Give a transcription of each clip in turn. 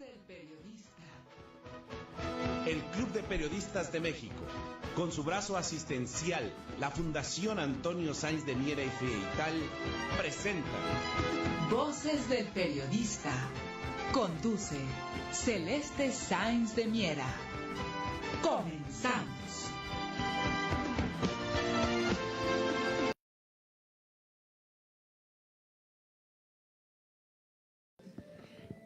del Periodista. El Club de Periodistas de México, con su brazo asistencial, la Fundación Antonio Sáenz de Miera y Feital, presenta Voces del Periodista. Conduce Celeste Sáenz de Miera. Comenzamos.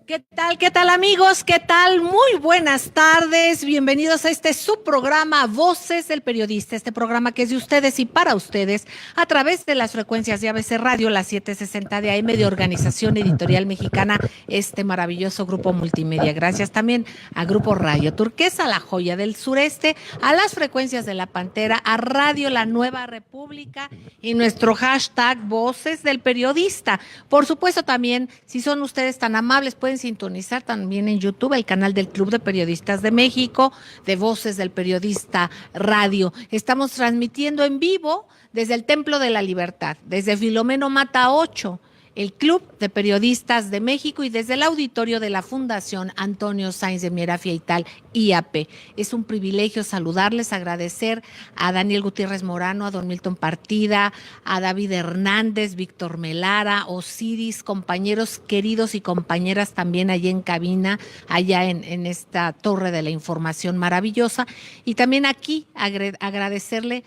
¿Qué tal amigos? ¿Qué tal? Muy buenas tardes. Bienvenidos a este subprograma Voces del Periodista, este programa que es de ustedes y para ustedes a través de las frecuencias de ABC Radio, la 760 de AM de Organización Editorial Mexicana, este maravilloso grupo multimedia. Gracias también a Grupo Rayo Turquesa, La Joya del Sureste, a las frecuencias de La Pantera, a Radio La Nueva República y nuestro hashtag Voces del Periodista. Por supuesto también, si son ustedes tan amables, pueden sintonizar también en YouTube el canal del Club de Periodistas de México, de Voces del Periodista Radio. Estamos transmitiendo en vivo desde el Templo de la Libertad, desde Filomeno Mata 8, el Club de Periodistas de México, y desde el auditorio de la Fundación Antonio Sáenz de Miera Feital, IAP. Es un privilegio saludarles, agradecer a Daniel Gutiérrez Morano, a don Milton Partida, a David Hernández, Víctor Melara, Osiris, compañeros queridos y compañeras también allá en cabina, allá en esta torre de la información maravillosa. Y también aquí agradecerle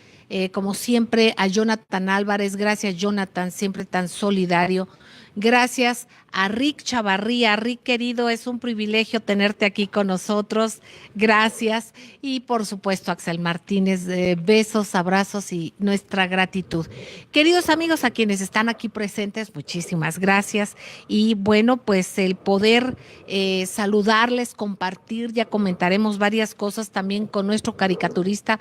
como siempre a Jonathan Álvarez. Gracias, Jonathan, siempre tan solidario. Gracias a Rick Chavarría. Rick, querido, es un privilegio tenerte aquí con nosotros. Gracias. Y por supuesto, Axel Martínez, besos, abrazos y nuestra gratitud. Queridos amigos, a quienes están aquí presentes, muchísimas gracias. Y bueno, pues el poder saludarles, compartir, ya comentaremos varias cosas también con nuestro caricaturista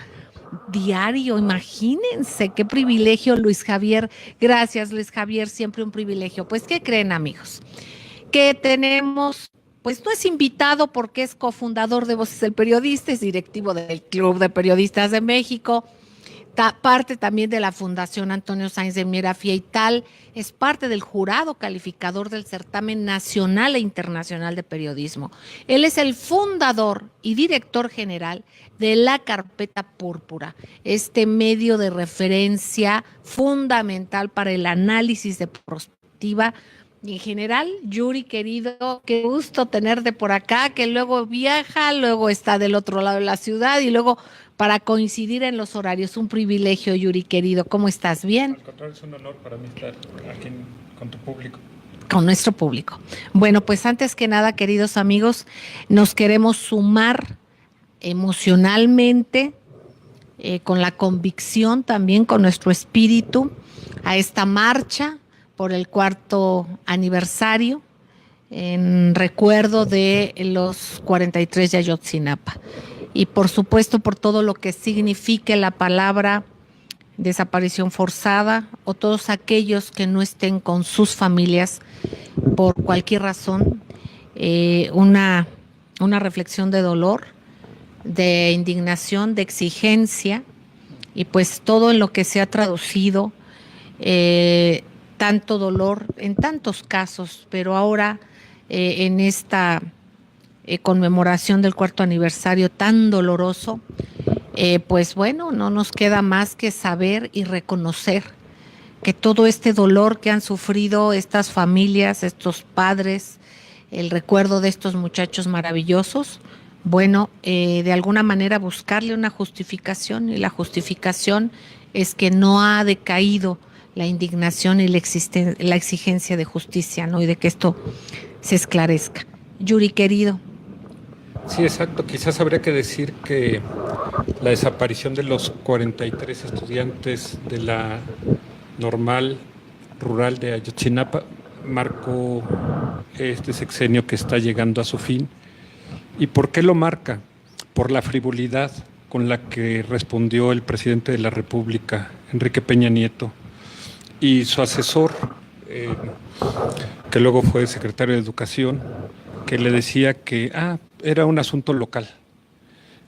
diario. Imagínense qué privilegio, Luis Javier. Gracias, Luis Javier, siempre un privilegio. Pues, ¿qué creen, amigos? Que tenemos, pues no es invitado porque es cofundador de Voces del Periodista, es directivo del Club de Periodistas de México, parte también de la Fundación Antonio Sáenz de Miera Feital, es parte del jurado calificador del certamen nacional e internacional de periodismo. Él es el fundador y director general de La Carpeta Púrpura, este medio de referencia fundamental para el análisis de prospectiva. Y en general, Yuri, querido, qué gusto tenerte por acá, que luego viaja, luego está del otro lado de la ciudad y luego para coincidir en los horarios. Un privilegio, Yuri, querido. ¿Cómo estás? ¿Bien? Al contrario, es un honor para mí estar aquí con tu público. Con nuestro público. Bueno, pues antes que nada, queridos amigos, nos queremos sumar emocionalmente, con la convicción también, con nuestro espíritu, a esta marcha por el 4º aniversario en recuerdo de los 43 de Ayotzinapa. Y por supuesto por todo lo que signifique la palabra desaparición forzada o todos aquellos que no estén con sus familias por cualquier razón, una reflexión de dolor, de indignación, de exigencia, y pues todo en lo que se ha traducido, tanto dolor en tantos casos, pero ahora en esta conmemoración del 4º aniversario tan doloroso, pues bueno, no nos queda más que saber y reconocer que todo este dolor que han sufrido estas familias, estos padres, el recuerdo de estos muchachos maravillosos, bueno, de alguna manera buscarle una justificación, y la justificación es que no ha decaído la indignación y la exigencia de justicia, ¿no? Y de que esto se esclarezca. Yuri, querido. Sí, exacto. Quizás habría que decir que la desaparición de los 43 estudiantes de la normal rural de Ayotzinapa marcó este sexenio que está llegando a su fin. ¿Y por qué lo marca? Por la frivolidad con la que respondió el presidente de la República, Enrique Peña Nieto, y su asesor, que luego fue secretario de Educación, que le decía que era un asunto local,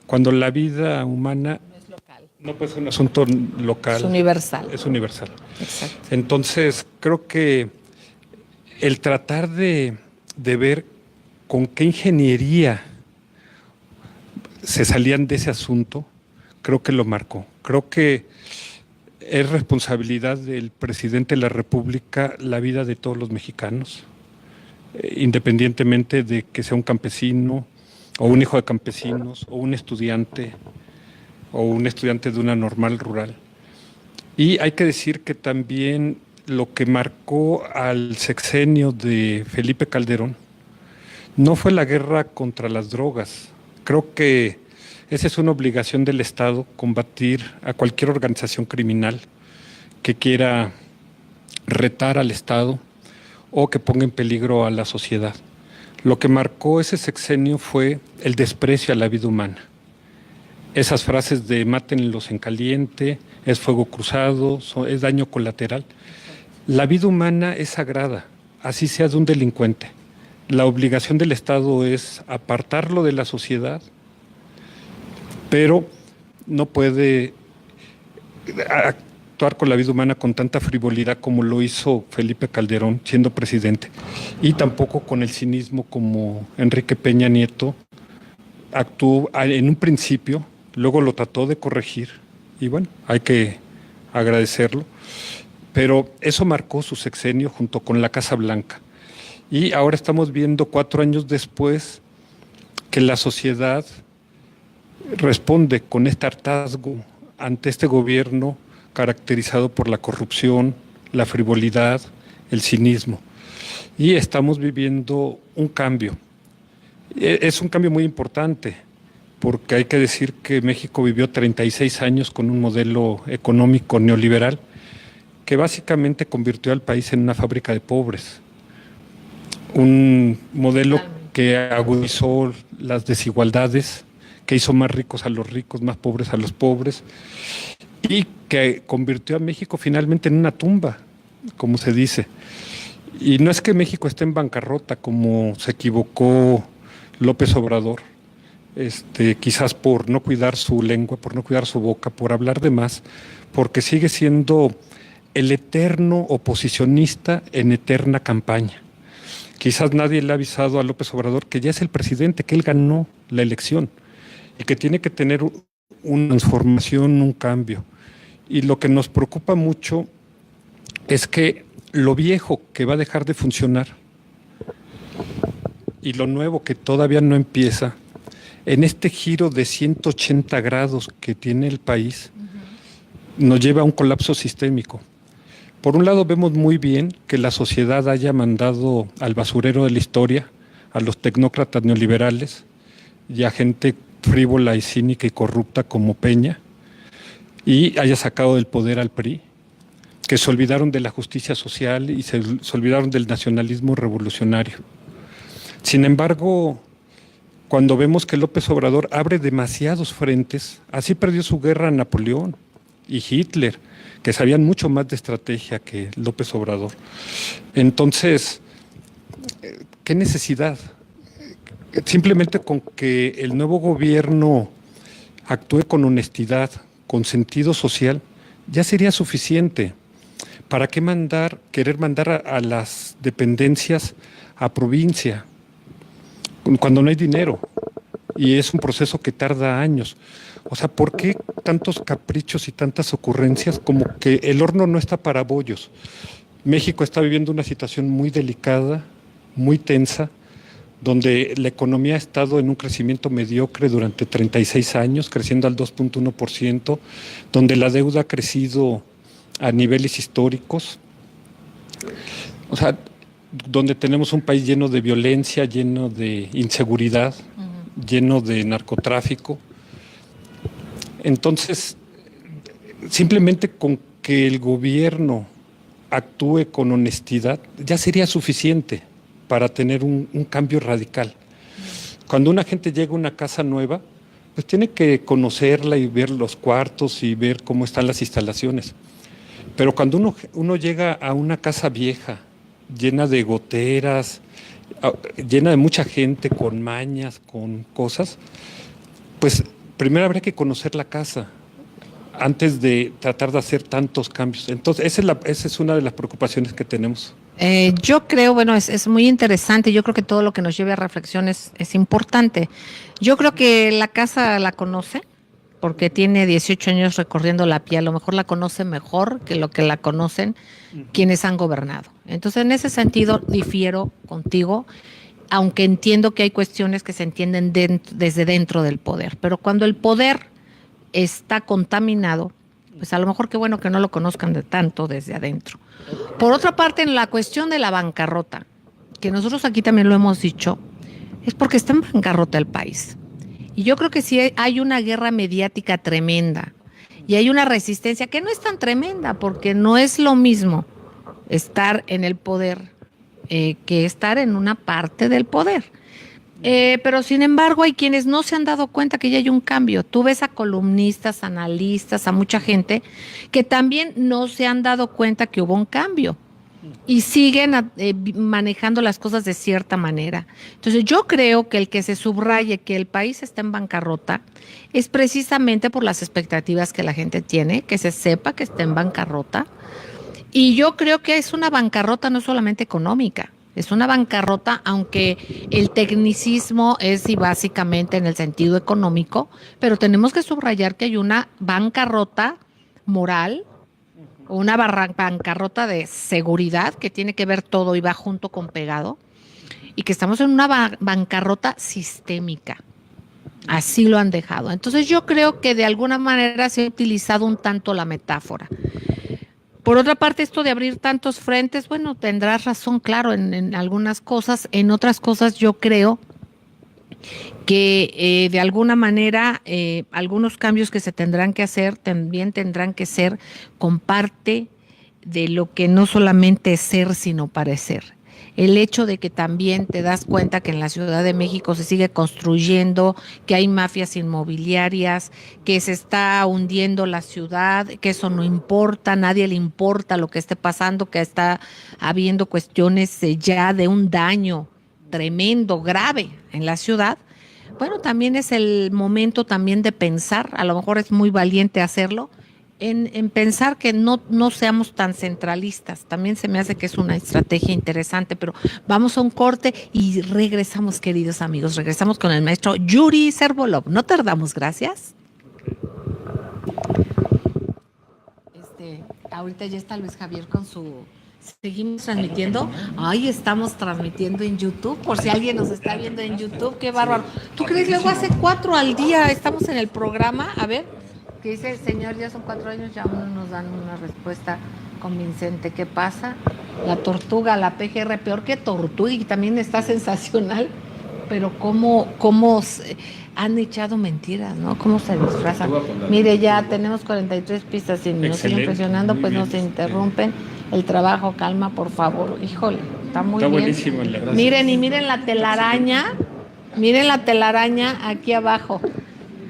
cuando la vida humana No es local. no puede ser un asunto local. Es universal. Es universal. Exacto. Entonces, creo que el tratar de ver con qué ingeniería se salían de ese asunto, creo que lo marcó. Creo que es responsabilidad del presidente de la República la vida de todos los mexicanos, independientemente de que sea un campesino o un hijo de campesinos o un estudiante de una normal rural. Y hay que decir que también lo que marcó al sexenio de Felipe Calderón no fue la guerra contra las drogas. Creo que esa es una obligación del Estado, combatir a cualquier organización criminal que quiera retar al Estado o que ponga en peligro a la sociedad. Lo que marcó ese sexenio fue el desprecio a la vida humana. Esas frases de mátenlos en caliente, es fuego cruzado, es daño colateral. La vida humana es sagrada, así sea de un delincuente. La obligación del Estado es apartarlo de la sociedad, pero no puede actuar con la vida humana con tanta frivolidad como lo hizo Felipe Calderón siendo presidente, y tampoco con el cinismo como Enrique Peña Nieto actuó en un principio, luego lo trató de corregir, y bueno, hay que agradecerlo, pero eso marcó su sexenio junto con la Casa Blanca. Y ahora estamos viendo 4 años después que la sociedad responde con este hartazgo ante este gobierno caracterizado por la corrupción, la frivolidad, el cinismo. Y estamos viviendo un cambio. Es un cambio muy importante, porque hay que decir que México vivió 36 años con un modelo económico neoliberal que básicamente convirtió al país en una fábrica de pobres. Un modelo que agudizó las desigualdades, que hizo más ricos a los ricos, más pobres a los pobres, y que convirtió a México finalmente en una tumba, como se dice. Y no es que México esté en bancarrota, como se equivocó López Obrador, quizás por no cuidar su lengua, por no cuidar su boca, por hablar de más, porque sigue siendo el eterno oposicionista en eterna campaña. Quizás nadie le ha avisado a López Obrador que ya es el presidente, que él ganó la elección y que tiene que tener una transformación, un cambio. Y lo que nos preocupa mucho es que lo viejo que va a dejar de funcionar y lo nuevo que todavía no empieza, en este giro de 180 grados que tiene el país, nos lleva a un colapso sistémico. Por un lado, vemos muy bien que la sociedad haya mandado al basurero de la historia a los tecnócratas neoliberales y a gente frívola y cínica y corrupta como Peña, y haya sacado del poder al PRI, que se olvidaron de la justicia social y se olvidaron del nacionalismo revolucionario. Sin embargo, cuando vemos que López Obrador abre demasiados frentes, así perdió su guerra a Napoleón y Hitler, que sabían mucho más de estrategia que López Obrador. Entonces, ¿qué necesidad? Simplemente con que el nuevo gobierno actúe con honestidad, con sentido social, ya sería suficiente. ¿Para qué querer mandar a las dependencias a provincia cuando no hay dinero? Y es un proceso que tarda años. O sea, ¿por qué tantos caprichos y tantas ocurrencias como que el horno no está para bollos? México está viviendo una situación muy delicada, muy tensa, donde la economía ha estado en un crecimiento mediocre durante 36 años, creciendo al 2.1%, donde la deuda ha crecido a niveles históricos. O sea, donde tenemos un país lleno de violencia, lleno de inseguridad, lleno de narcotráfico. Entonces, simplemente con que el gobierno actúe con honestidad ya sería suficiente para tener un cambio radical. Cuando una gente llega a una casa nueva, pues tiene que conocerla y ver los cuartos y ver cómo están las instalaciones. Pero cuando uno llega a una casa vieja, llena de goteras, llena de mucha gente, con mañas, con cosas, pues primero habría que conocer la casa antes de tratar de hacer tantos cambios. Entonces, esa es una de las preocupaciones que tenemos. Yo creo, bueno, es muy interesante. Yo creo que todo lo que nos lleve a reflexión es importante. Yo creo que la casa la conoce, porque tiene 18 años recorriendo la pie. A lo mejor la conoce mejor que lo que la conocen quienes han gobernado. Entonces, en ese sentido, difiero contigo, aunque entiendo que hay cuestiones que se entienden desde dentro del poder. Pero cuando el poder está contaminado, pues a lo mejor qué bueno que no lo conozcan de tanto desde adentro. Por otra parte, en la cuestión de la bancarrota, que nosotros aquí también lo hemos dicho, es porque está en bancarrota el país. Y yo creo que sí hay una guerra mediática tremenda y hay una resistencia que no es tan tremenda, porque no es lo mismo estar en el poder que estar en una parte del poder. Pero sin embargo hay quienes no se han dado cuenta que ya hay un cambio. Tú ves a columnistas, analistas, a mucha gente que también no se han dado cuenta que hubo un cambio y siguen manejando las cosas de cierta manera. Entonces yo creo que el que se subraye que el país está en bancarrota es precisamente por las expectativas que la gente tiene, que se sepa que está en bancarrota. Y yo creo que es una bancarrota no solamente económica, es una bancarrota, aunque el tecnicismo es y básicamente en el sentido económico, pero tenemos que subrayar que hay una bancarrota moral, una bancarrota de seguridad que tiene que ver todo y va junto con pegado, y que estamos en una bancarrota sistémica. Así lo han dejado. Entonces yo creo que de alguna manera se ha utilizado un tanto la metáfora. Por otra parte, esto de abrir tantos frentes, bueno, tendrás razón, claro, en algunas cosas. En otras cosas yo creo que de alguna manera algunos cambios que se tendrán que hacer también tendrán que ser con parte de lo que no solamente es ser, sino parecer. El hecho de que también te das cuenta que en la Ciudad de México se sigue construyendo, que hay mafias inmobiliarias, que se está hundiendo la ciudad, que eso no importa, a nadie le importa lo que esté pasando, que está habiendo cuestiones ya de un daño tremendo, grave en la ciudad. Bueno, también es el momento también de pensar, a lo mejor es muy valiente hacerlo, en pensar que no seamos tan centralistas. También se me hace que es una estrategia interesante, pero vamos a un corte y regresamos, queridos amigos. Regresamos con el maestro Yuri Servolov. No tardamos, gracias. Ahorita ya está Luis Javier con su... Seguimos transmitiendo. Ay, estamos transmitiendo en YouTube, por si alguien nos está viendo en YouTube. Qué bárbaro. ¿Tú crees? Luego hace 4 al día estamos en el programa. A ver, ¿qué dice el señor? Ya son 4 años, ya aún no nos dan una respuesta convincente. ¿Qué pasa? La tortuga, la PGR, peor que tortuga, y también está sensacional. Pero cómo han echado mentiras, ¿no? Cómo se disfrazan. Mire, ya tenemos 43 pistas y nos siguen presionando, pues nos interrumpen el trabajo. Calma, por favor. Híjole, está muy bien. Buenísimo. Miren, y miren la telaraña. Miren la telaraña aquí abajo.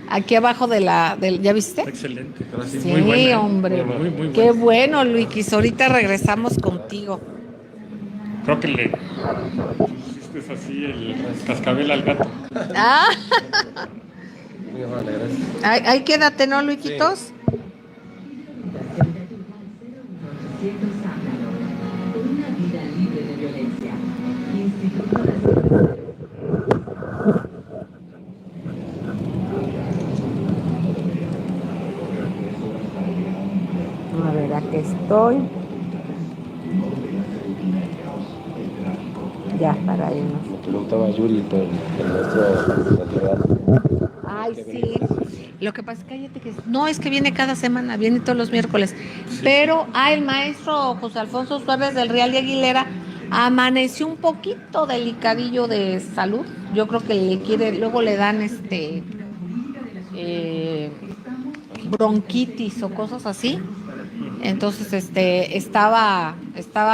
Aquí abajo ¿ya viste? Excelente. Sí, muy buena, hombre. Muy buena. Qué bueno, Luis. Ahorita regresamos contigo. Creo que le hiciste así el cascabel al gato. Ah. Muy amable, gracias. Ahí quédate, ¿no, Luiquitos? Sí. A ver, aquí estoy. Ya, para irnos. Preguntaba Yuri por el maestro. Ay, sí. Lo que pasa es que cállate que no es que viene cada semana, viene todos los miércoles. Sí. Pero el maestro José Alfonso Suárez del Real de Aguilera amaneció un poquito delicadillo de salud. Yo creo que luego le dan bronquitis o cosas así. Entonces estaba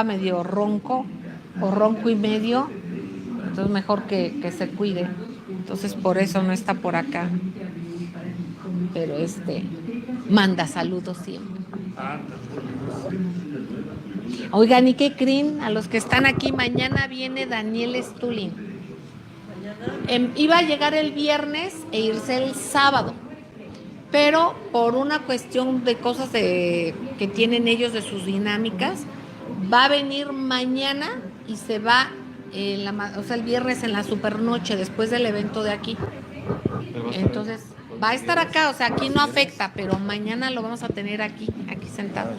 medio ronco o ronco y medio. Entonces mejor que se cuide. Entonces por eso no está por acá. Pero manda saludos siempre. Oigan, ¿y qué creen? A los que están aquí, mañana viene Daniel Stulin. Iba a llegar el viernes e irse el sábado, pero por una cuestión de cosas que tienen ellos de sus dinámicas, va a venir mañana y se va el viernes en la supernoche, después del evento de aquí. Entonces, va a estar acá, o sea, aquí no afecta, pero mañana lo vamos a tener aquí sentado.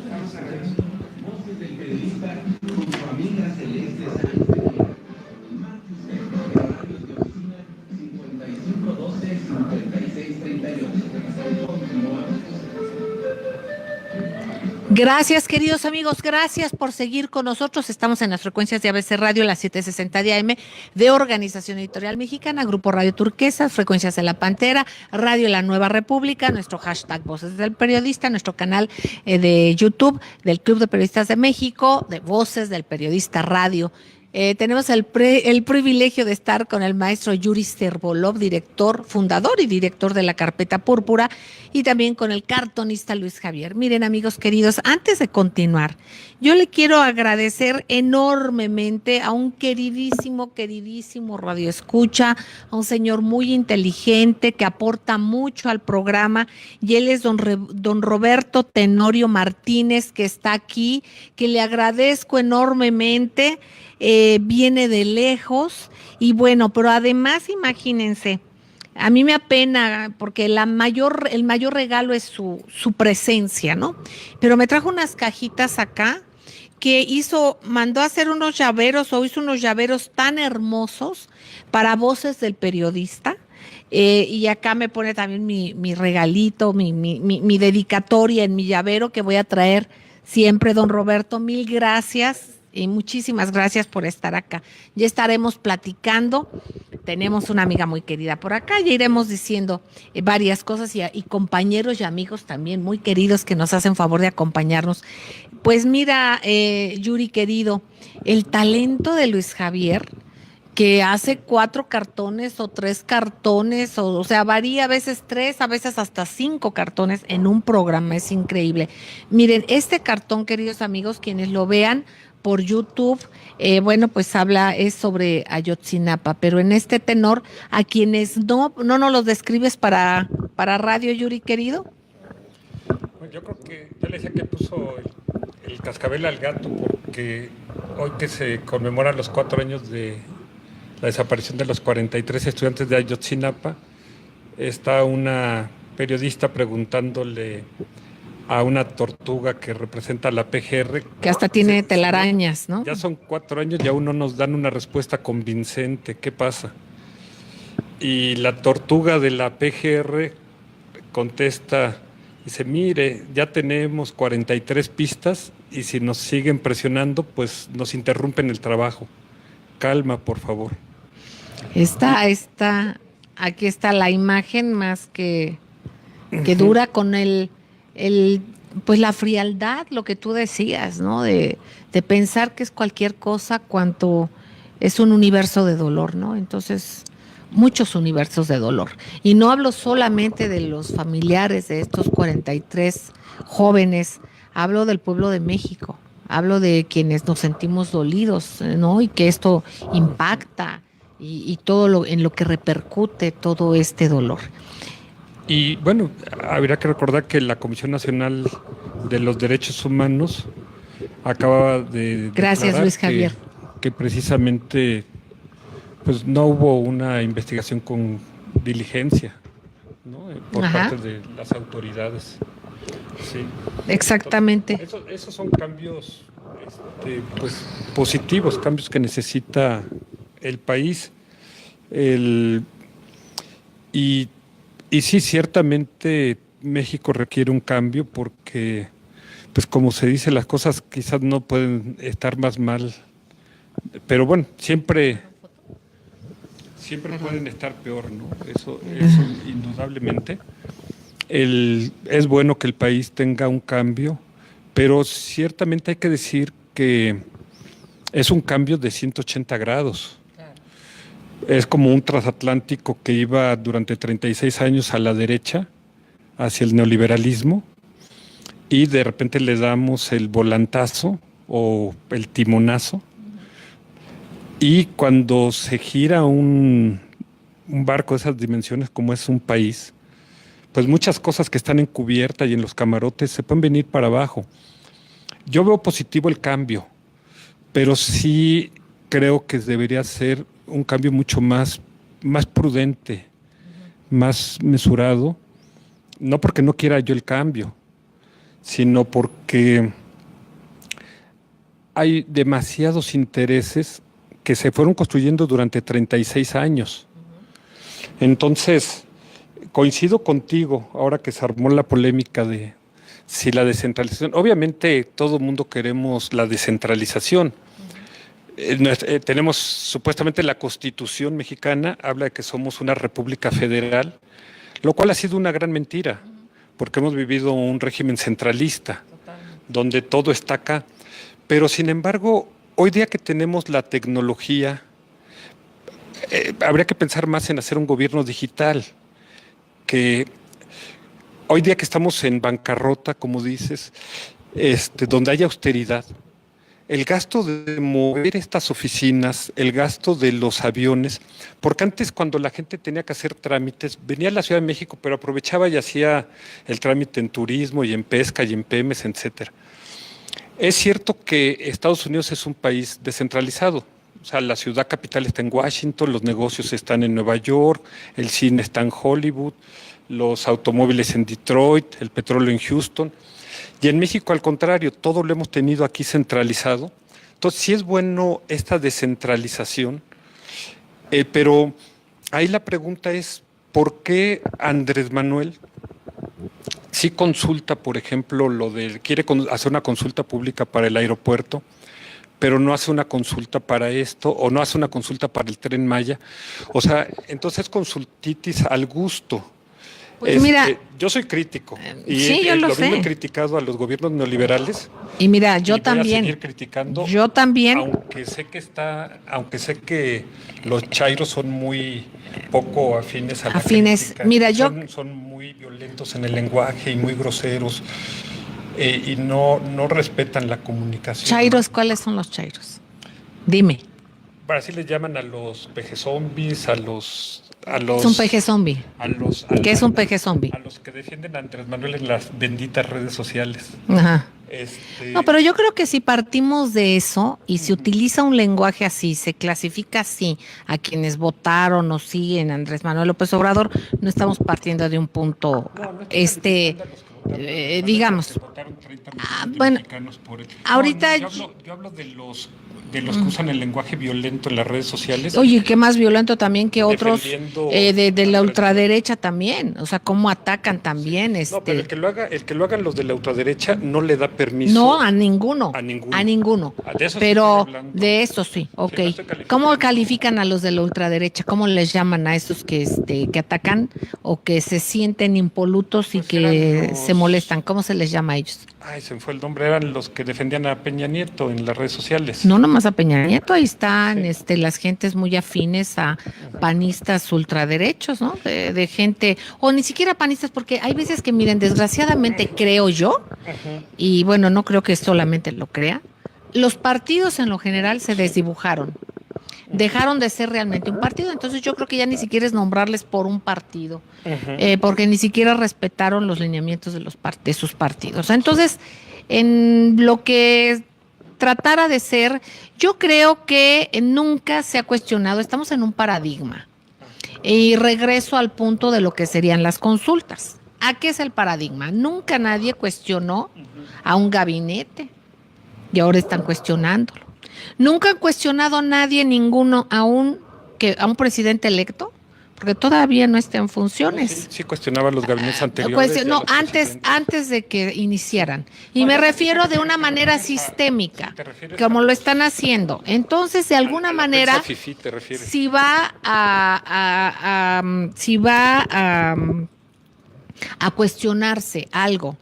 Gracias, queridos amigos, gracias por seguir con nosotros. Estamos en las frecuencias de ABC Radio, las 760 de AM, de Organización Editorial Mexicana, Grupo Radio Turquesa, frecuencias de La Pantera, Radio La Nueva República, nuestro hashtag Voces del Periodista, nuestro canal de YouTube del Club de Periodistas de México, de Voces del Periodista Radio. Tenemos el privilegio de estar con el maestro Yuri Servolov, fundador y director de la Carpeta Púrpura, y también con el cartonista Luis Javier. Miren, amigos queridos, antes de continuar, yo le quiero agradecer enormemente a un queridísimo radioescucha, a un señor muy inteligente que aporta mucho al programa, y él es don Roberto Tenorio Martínez, que está aquí, que le agradezco enormemente. Viene de lejos y bueno, pero además imagínense, a mí me apena porque el mayor regalo es su presencia, ¿no? Pero me trajo unas cajitas acá que mandó a hacer hizo unos llaveros tan hermosos para Voces del Periodista. Y acá me pone también mi regalito, mi dedicatoria en mi llavero que voy a traer siempre, don Roberto. Mil gracias. Y muchísimas gracias por estar acá. Ya estaremos platicando. Tenemos una amiga muy querida por acá. Ya iremos diciendo varias cosas y compañeros y amigos también muy queridos que nos hacen favor de acompañarnos. Pues mira, Yuri querido, el talento de Luis Javier, que hace 4 cartones o 3 cartones, o sea, varía a veces 3, a veces hasta 5 cartones en un programa, es increíble. Miren, este cartón, queridos amigos, quienes lo vean por YouTube, pues es sobre Ayotzinapa, pero en este tenor, a quienes no nos los describes para radio, Yuri querido. Bueno, yo creo que yo le decía que puso el cascabel al gato, porque hoy que se conmemoran los 4 años de la desaparición de los 43 estudiantes de Ayotzinapa, está una periodista preguntándole a una tortuga que representa la PGR. Que hasta tiene telarañas, ¿no? Ya son 4 años y aún no nos dan una respuesta convincente. ¿Qué pasa? Y la tortuga de la PGR contesta, dice, mire, ya tenemos 43 pistas y si nos siguen presionando, pues nos interrumpen el trabajo. Calma, por favor. Aquí está la imagen más que dura con pues la frialdad, lo que tú decías, ¿no? De pensar que es cualquier cosa cuanto es un universo de dolor, ¿no? Entonces, muchos universos de dolor. Y no hablo solamente de los familiares de estos 43 jóvenes, hablo del pueblo de México, hablo de quienes nos sentimos dolidos, ¿no? Y que esto impacta y todo en lo que repercute todo este dolor. Y bueno, habría que recordar que la Comisión Nacional de los Derechos Humanos acaba de Gracias, Luis Javier. Que precisamente pues no hubo una investigación con diligencia, ¿no? Por parte de las autoridades. Sí. Exactamente. Esos son cambios pues positivos, cambios que necesita el país. Y sí, ciertamente México requiere un cambio porque, pues como se dice, las cosas quizás no pueden estar más mal, pero bueno, siempre pueden estar peor, ¿no? Eso indudablemente. Es bueno que el país tenga un cambio, pero ciertamente hay que decir que es un cambio de 180 grados. Es como un transatlántico que iba durante 36 años a la derecha, hacia el neoliberalismo, y de repente le damos el volantazo o el timonazo, y cuando se gira un barco de esas dimensiones como es un país, pues muchas cosas que están en cubierta y en los camarotes se pueden venir para abajo. Yo veo positivo el cambio, pero sí creo que debería ser un cambio mucho más prudente, más mesurado, no porque no quiera yo el cambio, sino porque hay demasiados intereses que se fueron construyendo durante 36 años. Entonces, coincido contigo, ahora que se armó la polémica de si la descentralización, obviamente todo el mundo queremos la descentralización. Tenemos supuestamente la Constitución mexicana, habla de que somos una república federal, lo cual ha sido una gran mentira, porque hemos vivido un régimen centralista, donde todo está acá. Pero sin embargo, hoy día que tenemos la tecnología, habría que pensar más en hacer un gobierno digital, que hoy día que estamos en bancarrota, como dices, donde hay austeridad, el gasto de mover estas oficinas, el gasto de los aviones, porque antes cuando la gente tenía que hacer trámites, venía a la Ciudad de México, pero aprovechaba y hacía el trámite en turismo y en pesca y en Pemex, etcétera. Es cierto que Estados Unidos es un país descentralizado, o sea, la ciudad capital está en Washington, los negocios están en Nueva York, el cine está en Hollywood, los automóviles en Detroit, el petróleo en Houston. Y en México, al contrario, todo lo hemos tenido aquí centralizado. Entonces, sí es bueno esta descentralización, pero ahí la pregunta es, ¿por qué Andrés Manuel sí consulta, por ejemplo, quiere hacer una consulta pública para el aeropuerto, pero no hace una consulta para esto, o no hace una consulta para el Tren Maya? O sea, entonces consultitis al gusto. Pues mira, yo soy crítico y sí, yo lo mismo sé. he criticado a los gobiernos neoliberales. Y mira, yo y voy también. a seguir criticando. Yo también. Aunque sé que los chairos son muy poco afines a la crítica. Mira, son muy violentos en el lenguaje y muy groseros y no respetan la comunicación. Chairos, ¿cuáles son los chairos? Dime. Así les llaman a los peje zombies, a los Es un peje zombie. ¿Qué es un peje zombie? A los que defienden a Andrés Manuel en las benditas redes sociales. Ajá. No, pero yo creo que si partimos de eso y se utiliza un lenguaje así, se clasifica así a quienes votaron o siguen a Andrés Manuel López Obrador, no estamos partiendo de un punto, digamos. Bueno, ahorita yo hablo de los que usan el lenguaje violento en las redes sociales. Oye, qué más violento también que otros de la ultraderecha también, o sea, cómo atacan también. No, pero el que lo hagan los de la ultraderecha no le da permiso. No, a ninguno. De eso pero sí de eso sí, ok. Sí, no ¿Cómo califican a los de la ultraderecha? ¿Cómo les llaman a esos que atacan o que se sienten impolutos y Pues que se molestan? ¿Cómo se les llama a ellos? Ay, se me fue el nombre, eran los que defendían a Peña Nieto en las redes sociales. No nomás a Peña Nieto, ahí están las gentes muy afines a panistas ultraderechos, ¿no? De gente, o ni siquiera panistas, porque hay veces que, miren, desgraciadamente creo yo, y bueno, no creo que solamente lo crea, los partidos en lo general se desdibujaron. Dejaron de ser realmente un partido, entonces yo creo que ya ni siquiera es nombrarles por un partido, porque ni siquiera respetaron los lineamientos de sus partidos. Entonces, en lo que tratara de ser, yo creo que nunca se ha cuestionado, estamos en un paradigma, y regreso al punto de lo que serían las consultas. ¿A qué es el paradigma? Nunca nadie cuestionó a un gabinete, y ahora están cuestionándolo. Nunca han cuestionado a nadie, ninguno, a un presidente electo, porque todavía no está en funciones. Sí cuestionaban los gabinetes anteriores. No, antes de que iniciaran. Y me refiero de una manera sistémica, como lo están haciendo. Entonces, de alguna manera, si va a cuestionarse algo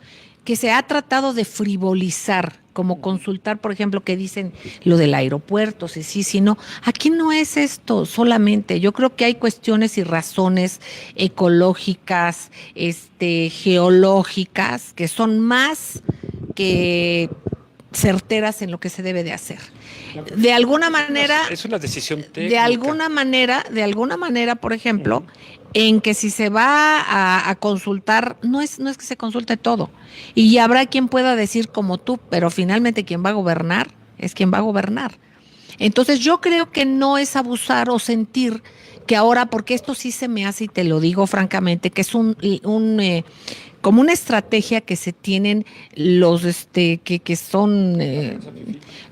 que se ha tratado de frivolizar, como consultar, por ejemplo, que dicen lo del aeropuerto, si no. Aquí no es esto solamente. Yo creo que hay cuestiones y razones ecológicas, geológicas, que son más que certeras en lo que se debe de hacer. De alguna manera. Es una decisión técnica. De alguna manera, por ejemplo, en que si se va a consultar, no es que se consulte todo. Y habrá quien pueda decir como tú, pero finalmente quien va a gobernar es quien va a gobernar. Entonces yo creo que no es abusar o sentir que ahora, porque esto sí se me hace, y te lo digo francamente, que es como una estrategia que se tienen los que son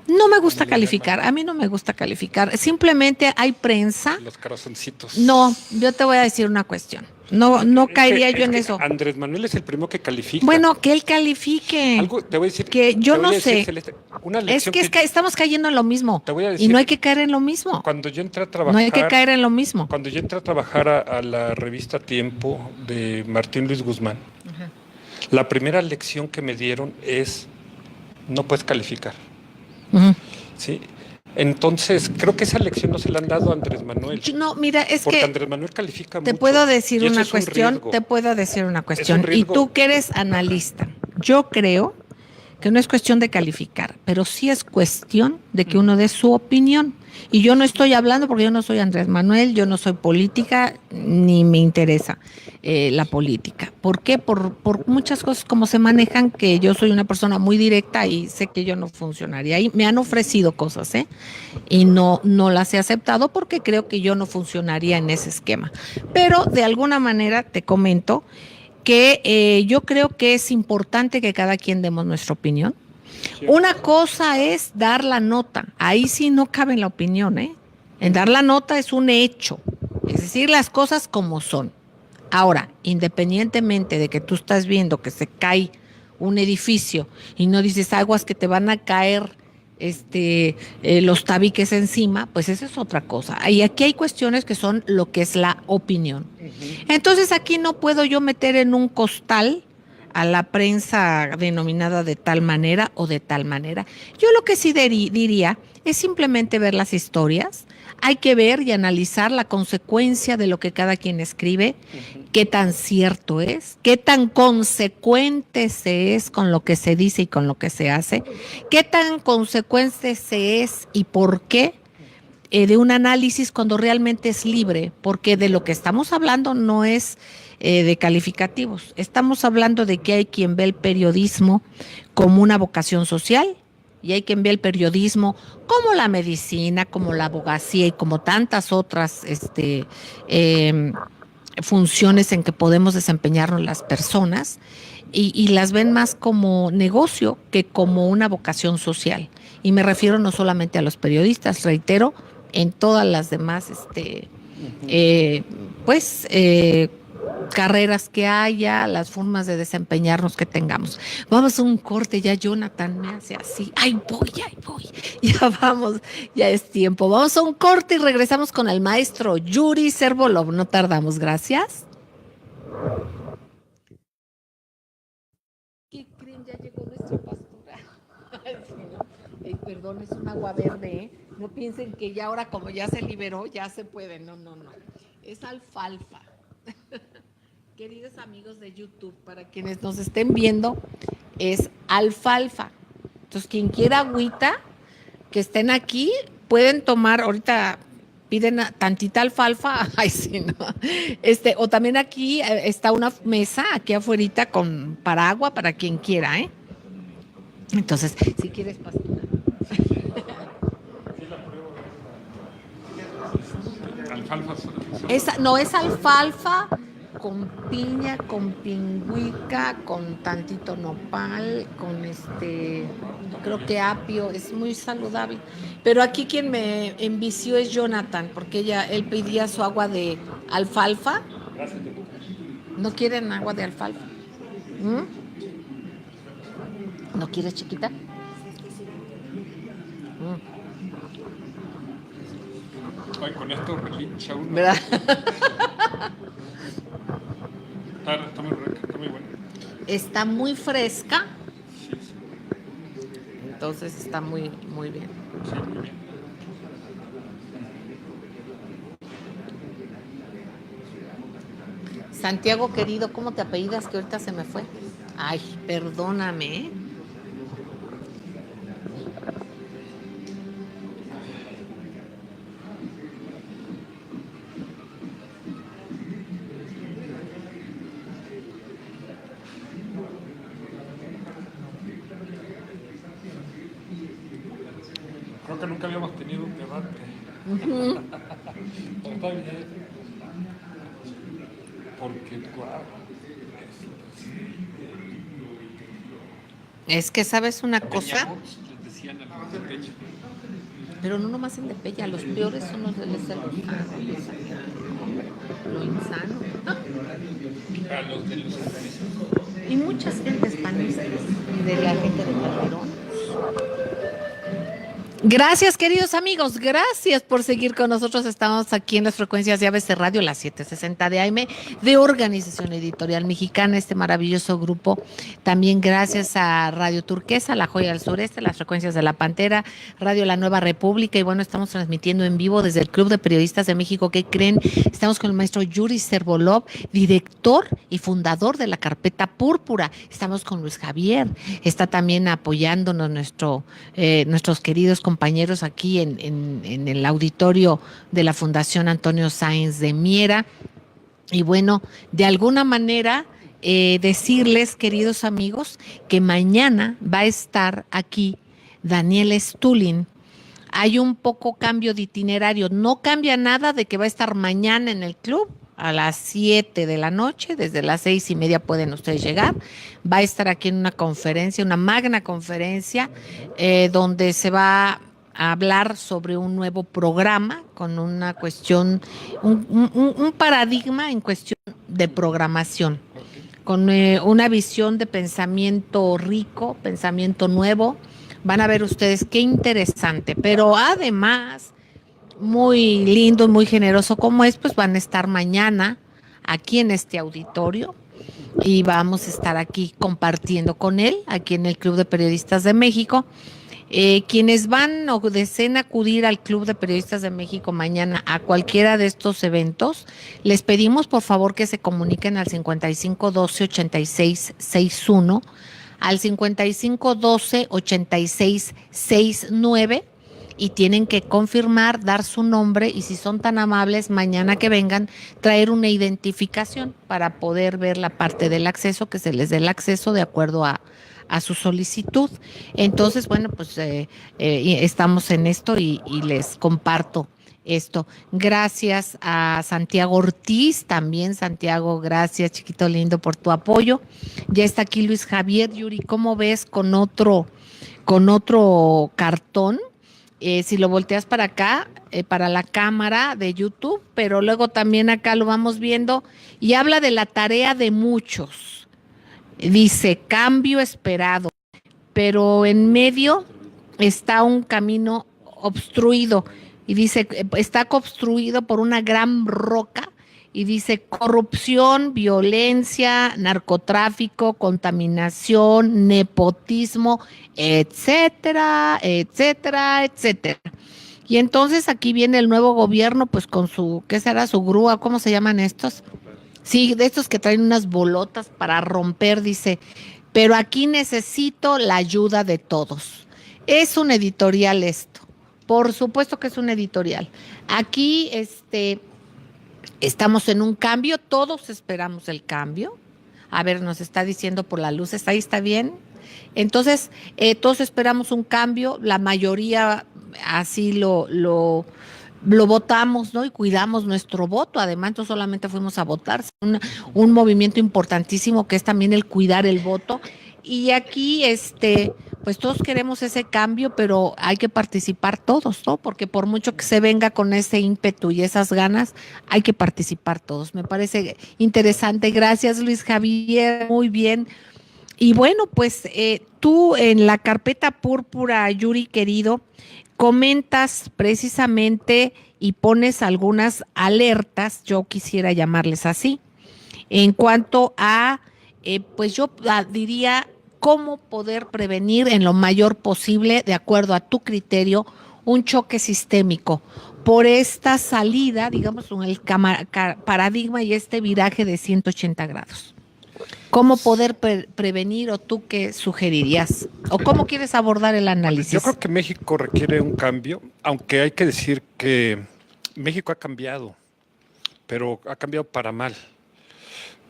no me gusta calificar, a mí no me gusta calificar, simplemente hay prensa. Los corazoncitos. No, yo te voy a decir una cuestión. No caería yo en eso. Andrés Manuel es el primero que califica. Bueno, que él califique. Algo te voy a decir. Que yo no sé. Celeste, una Es lección que estamos cayendo en lo mismo. Te voy a decir, y no hay que caer en lo mismo. Cuando yo entré a trabajar. No hay que caer en lo mismo. Cuando yo entré a trabajar a la revista Tiempo de Martín Luis Guzmán, Ajá. la primera lección que me dieron es: no puedes calificar. Ujú. ¿Sí? Entonces, creo que esa lección no se la han dado a Andrés Manuel. No, mira, es porque que Andrés Manuel califica te mucho. puedo decir y eso una es un cuestión, riesgo. te puedo decir una cuestión. Es un Y riesgo. tú que eres analista, yo creo que no es cuestión de calificar, pero sí es cuestión de que uno dé su opinión. Y yo no estoy hablando porque yo no soy Andrés Manuel, yo no soy política, ni me interesa la política. ¿Por qué? Por muchas cosas como se manejan, que yo soy una persona muy directa y sé que yo no funcionaría. Y me han ofrecido cosas, y no las he aceptado porque creo que yo no funcionaría en ese esquema. Pero de alguna manera te comento que yo creo que es importante que cada quien demos nuestra opinión. Una cosa es dar la nota, ahí sí no cabe en la opinión, En dar la nota es un hecho, es decir, las cosas como son. Ahora, independientemente de que tú estás viendo que se cae un edificio y no dices aguas que te van a caer los tabiques encima, pues esa es otra cosa. Y aquí hay cuestiones que son lo que es la opinión. Entonces aquí no puedo yo meter en un costal a la prensa denominada de tal manera o de tal manera. Yo lo que sí diría es simplemente ver las historias. Hay que ver y analizar la consecuencia de lo que cada quien escribe, qué tan cierto es, qué tan consecuente se es con lo que se dice y con lo que se hace, qué tan consecuente se es y por qué de un análisis cuando realmente es libre, porque de lo que estamos hablando no es de calificativos, estamos hablando de que hay quien ve el periodismo como una vocación social y hay quien ve el periodismo como la medicina, como la abogacía y como tantas otras funciones en que podemos desempeñarnos las personas y las ven más como negocio que como una vocación social. Y me refiero no solamente a los periodistas, reitero, en todas las demás carreras que haya, las formas de desempeñarnos que tengamos. Vamos a un corte, ya Jonathan me hace así, ahí voy, ya vamos, ya es tiempo. Vamos a un corte y regresamos con el maestro Yuri Servolov, no tardamos, gracias. ¿Qué creen? Ya llegó nuestra pastura. Perdón, es un agua verde, No piensen que ya ahora como ya se liberó, ya se puede, no. Es alfalfa. Queridos amigos de YouTube, para quienes nos estén viendo, es alfalfa. Entonces, quien quiera agüita, que estén aquí, pueden tomar, ahorita piden tantita alfalfa, ay sí, no. O también aquí está una mesa, aquí afuerita, con paraguas para quien quiera, Entonces, si quieres pastura. No, es alfalfa con piña, con pingüica, con tantito nopal, con creo que apio, es muy saludable. Pero aquí quien me envició es Jonathan, porque él pedía su agua de alfalfa. ¿No quieren agua de alfalfa? ¿No quieres, chiquita? Ay, con esto relincha uno. ¿Verdad? Está muy rica, está muy buena. Está muy fresca. Sí. Entonces está muy, muy bien. Sí, muy bien. Santiago querido, ¿cómo te apellidas que ahorita se me fue? Ay, perdóname, Creo que nunca habíamos tenido un debate. Pero está bien. Porque, Es que, ¿sabes una cosa? les decían a los de pecho. Pero no nomás en Tepeya, los peores son los del Lozano, lo insano. A los de los Y muchas gentes panistas de la gente de Calderón. Gracias, queridos amigos, gracias por seguir con nosotros. Estamos aquí en las frecuencias de ABC Radio, las 760 de AM, de Organización Editorial Mexicana, este maravilloso grupo. También gracias a Radio Turquesa, La Joya del Sureste, las frecuencias de La Pantera, Radio La Nueva República. Y bueno, estamos transmitiendo en vivo desde el Club de Periodistas de México. ¿Qué creen? Estamos con el maestro Yuri Servolov, director y fundador de la Carpeta Púrpura. Estamos con Luis Javier, está también apoyándonos nuestros queridos compañeros aquí en el auditorio de la Fundación Antonio Sáenz de Miera. Y bueno, de alguna manera decirles, queridos amigos, que mañana va a estar aquí Daniel Stulin. Hay un poco cambio de itinerario, no cambia nada de que va a estar mañana en el club a las 7 de la noche, desde las 6:30 pueden ustedes llegar. Va a estar aquí en una conferencia, una magna conferencia, donde se va a hablar sobre un nuevo programa con una cuestión, un paradigma en cuestión de programación, con una visión de pensamiento rico, pensamiento nuevo. Van a ver ustedes qué interesante, pero además muy lindo y muy generoso como es, pues van a estar mañana aquí en este auditorio y vamos a estar aquí compartiendo con él, aquí en el Club de Periodistas de México. Quienes van o deseen acudir al Club de Periodistas de México mañana a cualquiera de estos eventos, les pedimos por favor que se comuniquen al 55 12 86 61, al 55 12 86 69, y tienen que confirmar, dar su nombre y, si son tan amables, mañana que vengan, traer una identificación para poder ver la parte del acceso, que se les dé el acceso de acuerdo a su solicitud. Entonces, bueno, pues estamos en esto y les comparto esto. Gracias a Santiago Ortiz, también Santiago, gracias, chiquito lindo, por tu apoyo. Ya está aquí Luis Javier. Yuri, ¿cómo ves con otro cartón? Si lo volteas para acá, para la cámara de YouTube, pero luego también acá lo vamos viendo y habla de la tarea de muchos. Dice, cambio esperado, pero en medio está un camino obstruido, y dice, está obstruido por una gran roca, y dice, corrupción, violencia, narcotráfico, contaminación, nepotismo, etcétera, etcétera, etcétera. Y entonces aquí viene el nuevo gobierno, pues con su, ¿qué será? Su grúa, ¿cómo se llaman estos? Sí, de estos que traen unas bolotas para romper, dice, pero aquí necesito la ayuda de todos. Es un editorial esto, por supuesto que es un editorial. Aquí estamos en un cambio, todos esperamos el cambio. A ver, nos está diciendo por las luces, ahí está bien. Entonces, todos esperamos un cambio, la mayoría así lo votamos, ¿no? Y cuidamos nuestro voto. Además, no solamente fuimos a votar, un movimiento importantísimo que es también el cuidar el voto. Y aquí, pues todos queremos ese cambio, pero hay que participar todos, ¿no? Porque por mucho que se venga con ese ímpetu y esas ganas, hay que participar todos. Me parece interesante. Gracias, Luis Javier. Muy bien. Y bueno, pues tú en la Carpeta Púrpura, Yuri querido, comentas precisamente y pones algunas alertas, yo quisiera llamarles así, en cuanto a, pues yo diría, cómo poder prevenir en lo mayor posible, de acuerdo a tu criterio, un choque sistémico por esta salida, digamos, en el paradigma y este viraje de 180 grados. ¿Cómo poder prevenir, o tú qué sugerirías? ¿O cómo quieres abordar el análisis? Yo creo que México requiere un cambio, aunque hay que decir que México ha cambiado, pero ha cambiado para mal.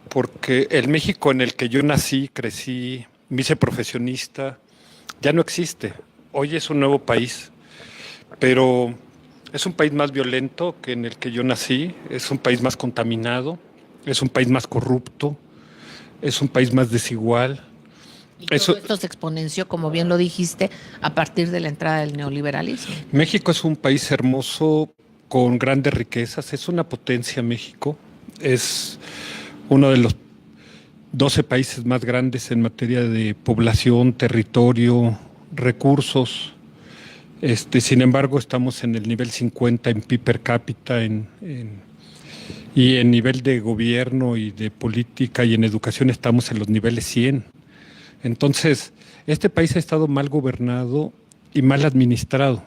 Porque el México en el que yo nací, crecí, me hice profesionista, ya no existe. Hoy es un nuevo país pero es un país más violento que en el que yo nací, es un país más contaminado, es un país más corrupto, es un país más desigual. Y todo esto se exponenció, como bien lo dijiste, a partir de la entrada del neoliberalismo. México es un país hermoso con grandes riquezas, es una potencia México, es uno de los 12 países más grandes en materia de población, territorio, recursos. Sin embargo, estamos en el nivel 50 en PIB per cápita y en nivel de gobierno y de política y en educación estamos en los niveles 100. Entonces, este país ha estado mal gobernado y mal administrado.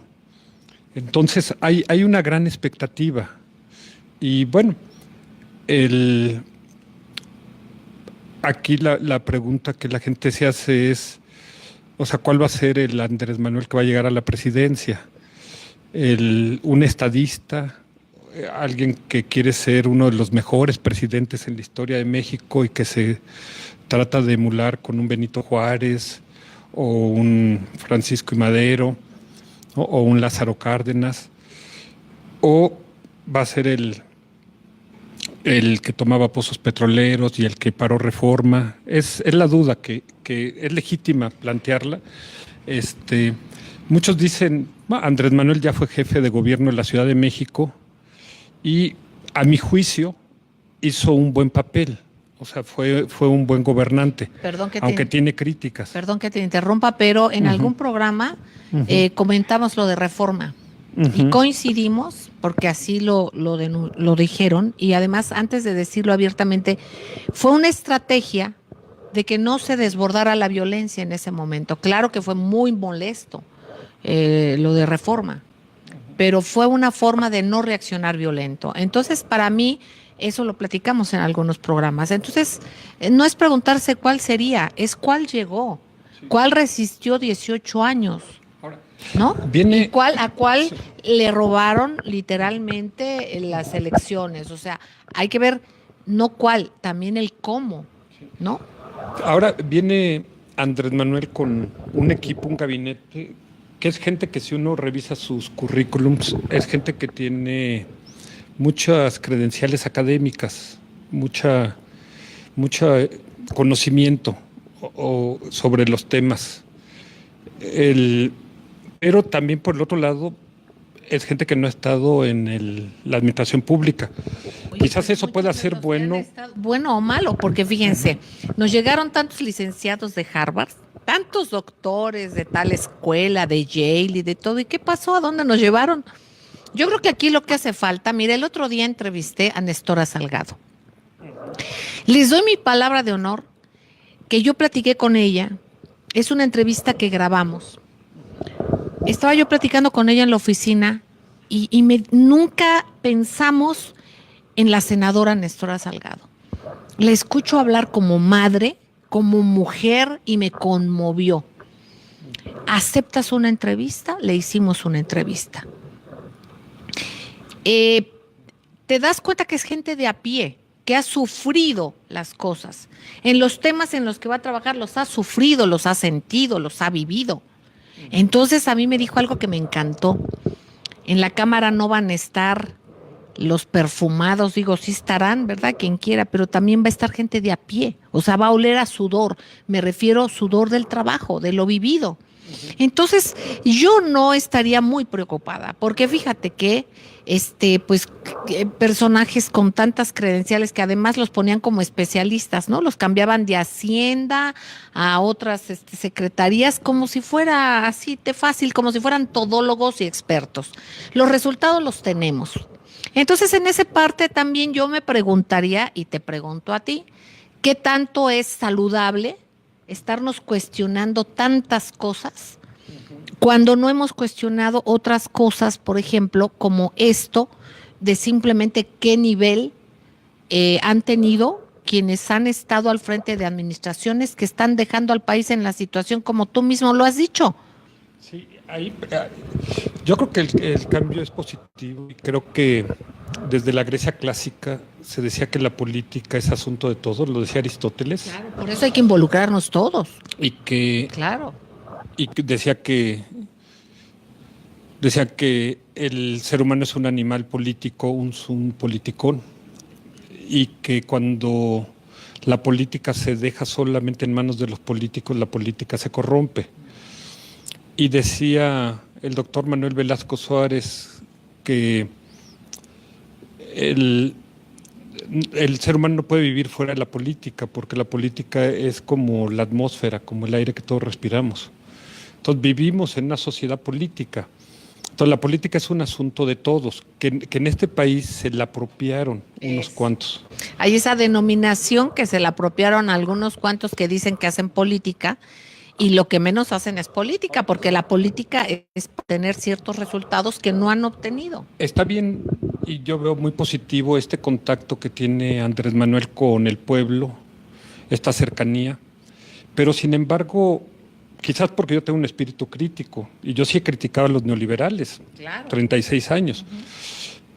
Entonces, hay una gran expectativa. Y bueno, aquí la pregunta que la gente se hace es, o sea, ¿cuál va a ser el Andrés Manuel que va a llegar a la presidencia? ¿Un estadista? ¿Alguien que quiere ser uno de los mejores presidentes en la historia de México y que se trata de emular con un Benito Juárez o un Francisco I. Madero o un Lázaro Cárdenas? ¿O va a ser el que tomaba pozos petroleros y el que paró Reforma? Es la duda que es legítima plantearla. Muchos dicen, Andrés Manuel ya fue jefe de gobierno de la Ciudad de México y a mi juicio hizo un buen papel. O sea, fue un buen gobernante, aunque tiene críticas. Perdón que te interrumpa, pero en algún programa comentamos lo de Reforma y coincidimos, porque así lo dijeron, y además, antes de decirlo abiertamente, fue una estrategia de que no se desbordara la violencia en ese momento. Claro que fue muy molesto lo de Reforma, pero fue una forma de no reaccionar violento. Entonces, para mí, eso lo platicamos en algunos programas. Entonces, no es preguntarse cuál sería, es cuál llegó, cuál resistió 18 años, ¿no? ¿Y a cuál le robaron literalmente las elecciones? O sea, hay que ver no cuál, también el cómo, ¿no? Ahora viene Andrés Manuel con un equipo, un gabinete, que es gente que si uno revisa sus currículums, es gente que tiene muchas credenciales académicas, mucha conocimiento sobre los temas. Pero también por el otro lado es gente que no ha estado en la administración pública. Oye, quizás eso pueda ser bueno. Bueno o malo, porque fíjense, nos llegaron tantos licenciados de Harvard, tantos doctores de tal escuela, de Yale y de todo. ¿Y qué pasó? ¿A dónde nos llevaron? Yo creo que aquí lo que hace falta, mire, el otro día entrevisté a Nestora Salgado. Les doy mi palabra de honor que yo platiqué con ella. Es una entrevista que grabamos. Estaba yo platicando con ella en la oficina y nunca pensamos en la senadora Nestora Salgado. La escucho hablar como madre, como mujer y me conmovió. ¿Aceptas una entrevista? Le hicimos una entrevista. Te das cuenta que es gente de a pie, que ha sufrido las cosas. En los temas en los que va a trabajar los ha sufrido, los ha sentido, los ha vivido. Entonces a mí me dijo algo que me encantó. En la Cámara no van a estar los perfumados, digo, sí estarán, ¿verdad? Quien quiera, pero también va a estar gente de a pie. O sea, va a oler a sudor. Me refiero a sudor del trabajo, de lo vivido. Entonces, yo no estaría muy preocupada, porque fíjate que personajes con tantas credenciales que además los ponían como especialistas, ¿no? Los cambiaban de Hacienda a otras secretarías como si fuera así de fácil, como si fueran todólogos y expertos. Los resultados los tenemos. Entonces, en esa parte también yo me preguntaría, y te pregunto a ti, ¿qué tanto es saludable estarnos cuestionando tantas cosas cuando no hemos cuestionado otras cosas, por ejemplo, como esto de simplemente qué nivel han tenido quienes han estado al frente de administraciones que están dejando al país en la situación como tú mismo lo has dicho? Sí, yo creo que el cambio es positivo y creo que desde la Grecia clásica se decía que la política es asunto de todos, lo decía Aristóteles. Claro, por eso hay que involucrarnos todos. Y que claro. Y decía que Decía que el ser humano es un animal político, un politicón, y que cuando la política se deja solamente en manos de los políticos, la política se corrompe. Y decía el doctor Manuel Velasco Suárez que el ser humano no puede vivir fuera de la política, porque la política es como la atmósfera, como el aire que todos respiramos. Entonces vivimos en una sociedad política. Entonces la política es un asunto de todos, que en este país se la apropiaron unos cuantos. Hay esa denominación que se la apropiaron algunos cuantos que dicen que hacen política, y lo que menos hacen es política, porque la política es tener ciertos resultados que no han obtenido. Está bien, y yo veo muy positivo este contacto que tiene Andrés Manuel con el pueblo, esta cercanía, pero sin embargo, quizás porque yo tengo un espíritu crítico, y yo sí he criticado a los neoliberales, Claro. 36 años,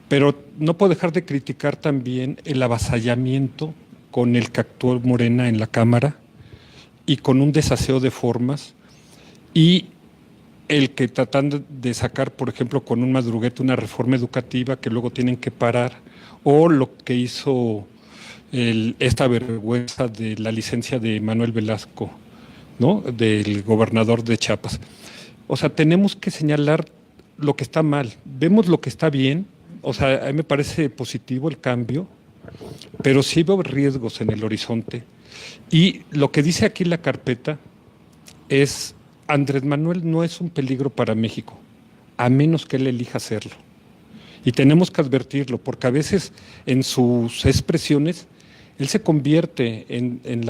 pero no puedo dejar de criticar también el avasallamiento con el que actuó Morena en la Cámara, y con un desaseo de formas, y el que tratan de sacar, por ejemplo, con un madruguete una reforma educativa que luego tienen que parar, o lo que hizo esta vergüenza de la licencia de Manuel Velasco, ¿no?, del gobernador de Chiapas. O sea, tenemos que señalar lo que está mal. Vemos lo que está bien, o sea, a mí me parece positivo el cambio, pero sí veo riesgos en el horizonte. Y lo que dice aquí la carpeta es: Andrés Manuel no es un peligro para México, a menos que él elija hacerlo. Y tenemos que advertirlo, porque a veces en sus expresiones él se convierte en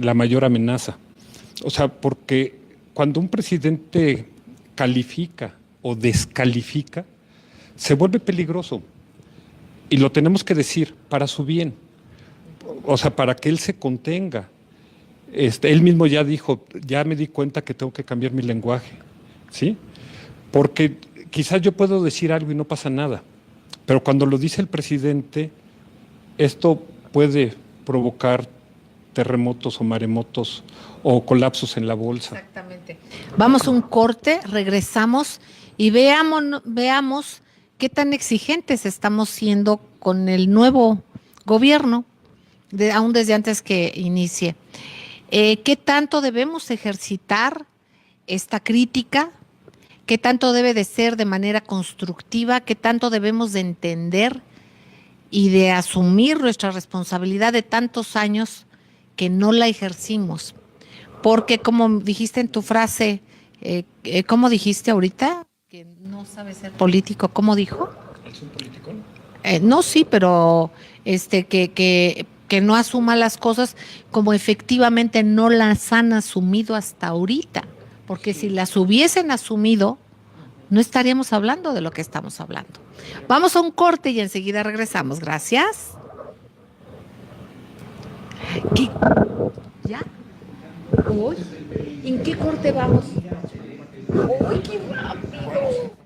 la mayor amenaza. O sea, porque cuando un presidente califica o descalifica, se vuelve peligroso. Y lo tenemos que decir para su bien, o sea, para que él se contenga. Él mismo ya dijo, ya me di cuenta que tengo que cambiar mi lenguaje, ¿sí? Porque quizás yo puedo decir algo y no pasa nada, pero cuando lo dice el presidente, esto puede provocar terremotos o maremotos o colapsos en la bolsa. Exactamente. Vamos a un corte, regresamos y veamos qué tan exigentes estamos siendo con el nuevo gobierno, aún desde antes que inicie. ¿Qué tanto debemos ejercitar esta crítica? ¿Qué tanto debe de ser de manera constructiva? ¿Qué tanto debemos de entender y de asumir nuestra responsabilidad de tantos años que no la ejercimos? Porque como dijiste en tu frase, ¿cómo dijiste ahorita? Que no sabe ser político, ¿cómo dijo? ¿Es un político? No, sí, pero que no asuma las cosas como efectivamente no las han asumido hasta ahorita. Porque si las hubiesen asumido, no estaríamos hablando de lo que estamos hablando. Vamos a un corte y enseguida regresamos. Gracias. ¿Qué? ¿Ya? ¿Uy? ¿En qué corte vamos? ¡Uy, qué rápido!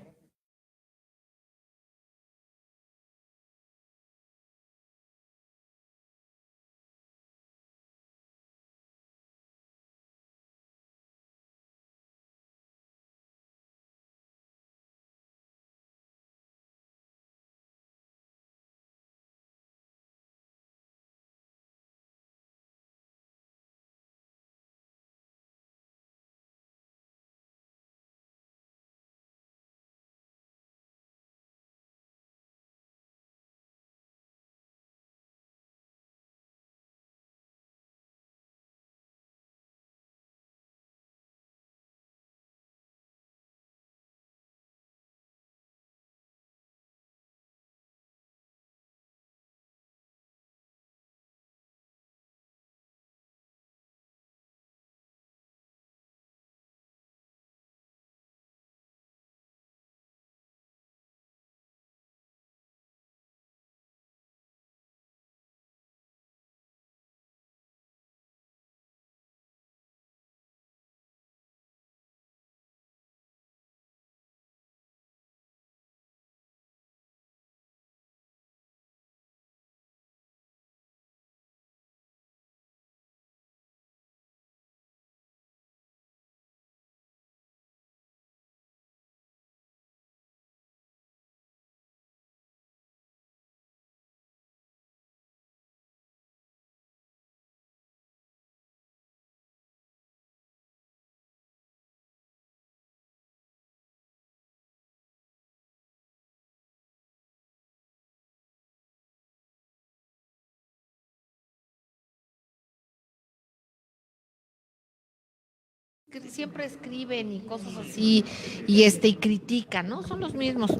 Siempre escriben y cosas así y critican, ¿no? Son los mismos.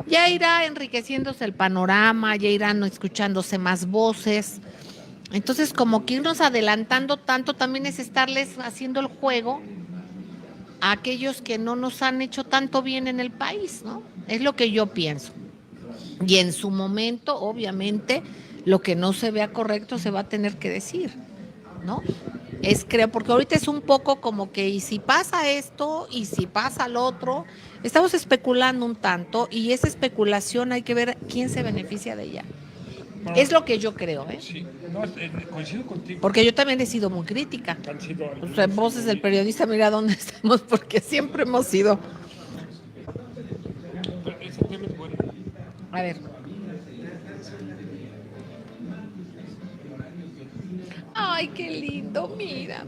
Ya irá enriqueciéndose el panorama, ya irán escuchándose más voces. Entonces, como que irnos adelantando tanto también es estarles haciendo el juego a aquellos que no nos han hecho tanto bien en el país, ¿no? Es lo que yo pienso. Y en su momento, obviamente, lo que no se vea correcto se va a tener que decir, ¿no? Creo, porque ahorita es un poco como que, y si pasa esto, y si pasa lo otro, estamos especulando un tanto, y esa especulación hay que ver quién se beneficia de ella. No, es lo que yo creo, ¿eh? Sí, no, coincido contigo. Porque yo también he sido muy crítica. O sea, Voces del Periodista, mira dónde estamos, porque siempre hemos sido. Bueno. A ver. Ay, qué lindo, mira.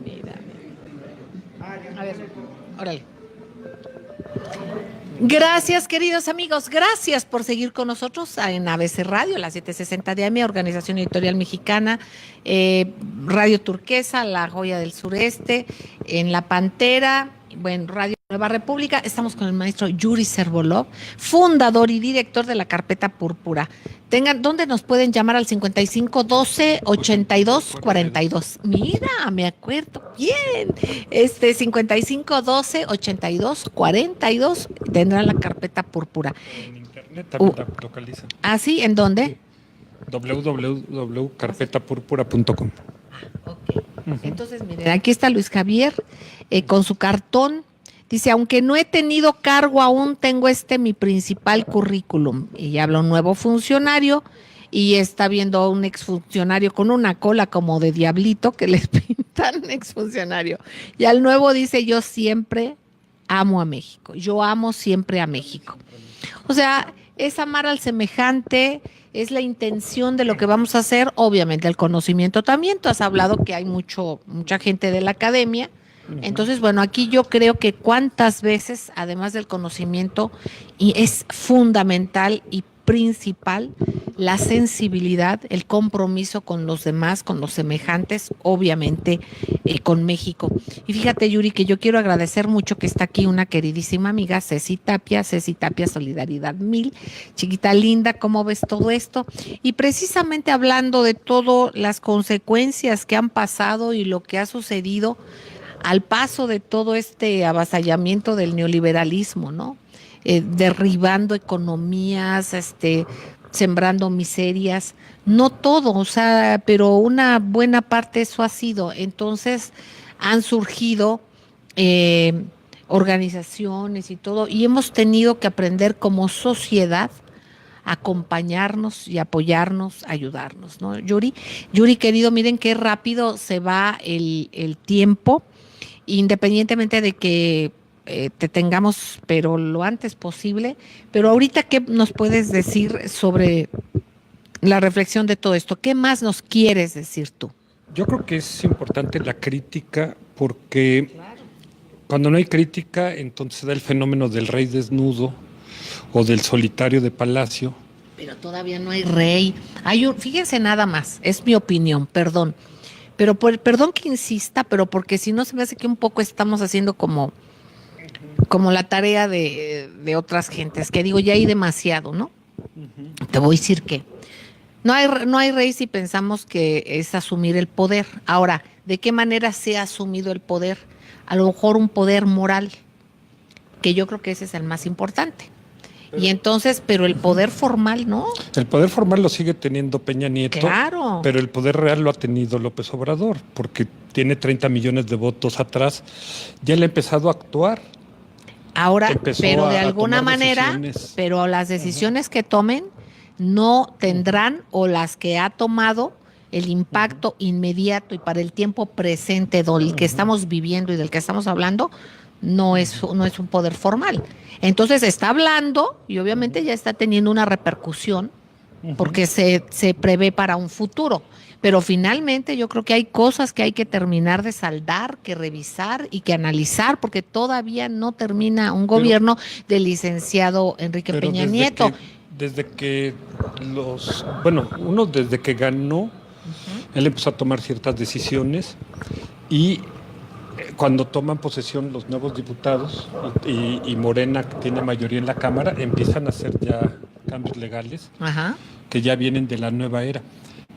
A ver, órale. Gracias, queridos amigos, gracias por seguir con nosotros en ABC Radio, la 760 de AM, Organización Editorial Mexicana, Radio Turquesa, La Joya del Sureste, en La Pantera, bueno, Radio Nueva República. Estamos con el maestro Yuri Servolov, fundador y director de la Carpeta Púrpura. ¿Dónde nos pueden llamar? Al 55 12 82 42. Mira, me acuerdo bien. 55 12 82 42 tendrán la Carpeta Púrpura. En internet también la localizan. ¿Ah, sí? ¿En dónde? www.carpetapurpura.com. Ok. Entonces, miren, aquí está Luis Javier con su cartón. Dice, aunque no he tenido cargo aún, tengo mi principal currículum. Y habla un nuevo funcionario y está viendo a un exfuncionario con una cola como de diablito que les pintan exfuncionario. Y al nuevo dice, yo siempre amo a México. Yo amo siempre a México. O sea, es amar al semejante, es la intención de lo que vamos a hacer, obviamente el conocimiento también. Tú has hablado que hay mucha gente de la academia. Entonces, bueno, aquí yo creo que cuántas veces, además del conocimiento, y es fundamental y principal la sensibilidad, el compromiso con los demás, con los semejantes, obviamente con México. Y fíjate, Yuri, que yo quiero agradecer mucho que está aquí una queridísima amiga, Ceci Tapia, Solidaridad 1000, chiquita linda, ¿cómo ves todo esto? Y precisamente hablando de todas las consecuencias que han pasado y lo que ha sucedido al paso de todo este avasallamiento del neoliberalismo, ¿no? Derribando economías, sembrando miserias, no todo, o sea, pero una buena parte eso ha sido. Entonces han surgido organizaciones y todo, y hemos tenido que aprender como sociedad a acompañarnos y apoyarnos, ayudarnos, ¿no? Yuri, querido, miren qué rápido se va el tiempo, independientemente de que te tengamos, pero lo antes posible. Pero ahorita, ¿qué nos puedes decir sobre la reflexión de todo esto? ¿Qué más nos quieres decir tú? Yo creo que es importante la crítica porque cuando no hay crítica, entonces se da el fenómeno del rey desnudo o del solitario de palacio. Pero todavía no hay rey. Fíjense nada más, es mi opinión, perdón. Pero perdón que insista, pero porque si no se me hace que un poco estamos haciendo como la tarea de otras gentes, que digo, ya hay demasiado, ¿no? Te voy a decir que no hay rey si pensamos que es asumir el poder. Ahora, ¿de qué manera se ha asumido el poder? A lo mejor un poder moral, que yo creo que ese es el más importante. Y entonces, pero el poder formal, ¿no? El poder formal lo sigue teniendo Peña Nieto. Claro. Pero el poder real lo ha tenido López Obrador, porque tiene 30 millones de votos atrás. Ya él ha empezado a actuar. Ahora, pero de alguna manera, pero las decisiones que tomen no tendrán, o las que ha tomado, el impacto inmediato y para el tiempo presente del que estamos viviendo y del que estamos hablando, no es un poder formal. Entonces está hablando y obviamente ya está teniendo una repercusión porque se prevé para un futuro. Pero finalmente yo creo que hay cosas que hay que terminar de saldar, que revisar y que analizar, porque todavía no termina un gobierno del licenciado Enrique Peña Nieto. Desde que ganó, él empezó a tomar ciertas decisiones y cuando toman posesión los nuevos diputados y Morena, que tiene mayoría en la Cámara, empiezan a hacer ya cambios legales Ajá. que ya vienen de la nueva era.